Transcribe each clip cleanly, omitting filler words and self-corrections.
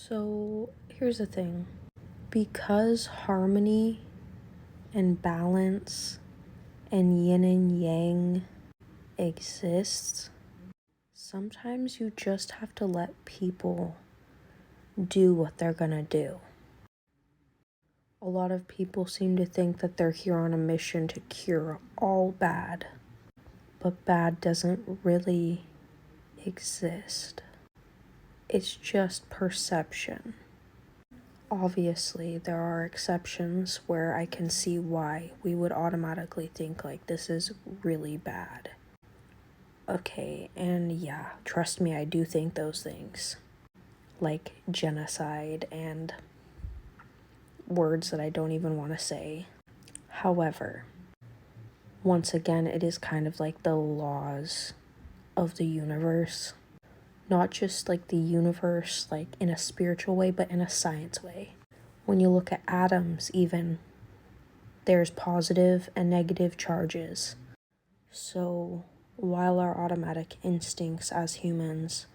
So here's the thing. Because harmony and balance and yin and yang exists, sometimes you just have to let people do what they're gonna do. A lot of people seem to think that they're here on a mission to cure all bad, but bad doesn't really exist. It's just perception. Obviously, there are exceptions where I can see why we would automatically think like this is really bad. Okay, and yeah, trust me, I do think those things. Like genocide and words that I don't even want to say. However, once again, it is kind of like the laws of the universe. Not just like the universe, like in a spiritual way, but in a science way. When you look at atoms, even, there's positive and negative charges. So, while our automatic instincts as humans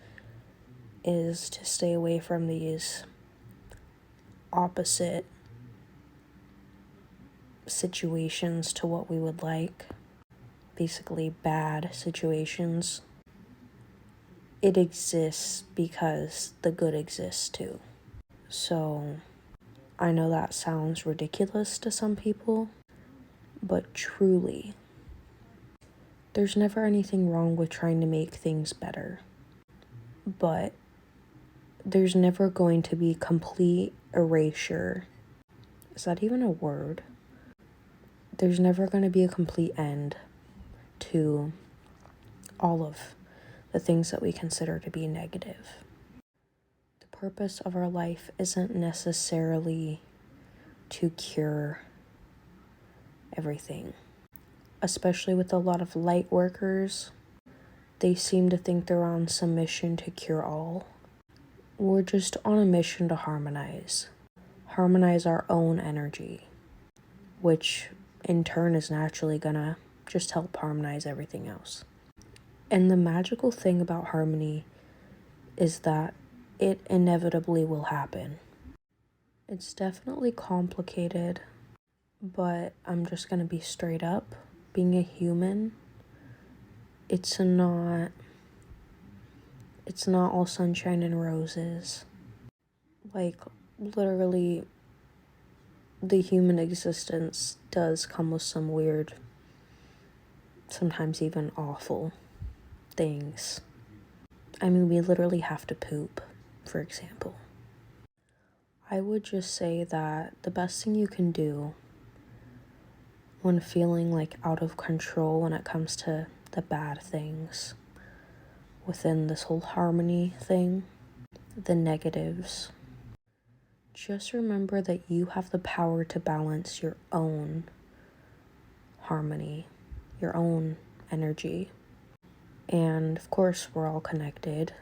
is to stay away from these opposite situations to what we would like, basically bad situations, it exists because the good exists too. So, I know that sounds ridiculous to some people, but truly, there's never anything wrong with trying to make things better. But there's never going to be complete erasure. Is that even a word? There's never going to be a complete end to all of the things that we consider to be negative. The purpose of our life isn't necessarily to cure everything. Especially with a lot of light workers, they seem to think they're on some mission to cure all. We're just on a mission to harmonize our own energy, which in turn is naturally gonna just help harmonize everything else. And the magical thing about harmony is that it inevitably will happen. It's definitely complicated, but I'm just gonna be straight up. Being a human, it's not all sunshine and roses. Like, literally, the human existence does come with some weird, sometimes even awful things. I mean, we literally have to poop, for example. I would just say that the best thing you can do when feeling like out of control when it comes to the bad things within this whole harmony thing, the negatives, just remember that you have the power to balance your own harmony, your own energy. And of course, we're all connected.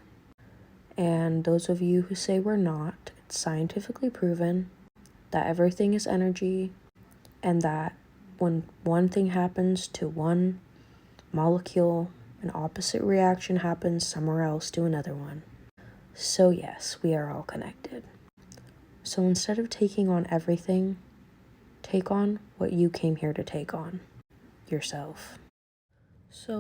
And those of you who say we're not, it's scientifically proven that everything is energy, and that when one thing happens to one molecule, an opposite reaction happens somewhere else to another one. So yes, we are all connected. So instead of taking on everything, take on what you came here to take on, yourself. So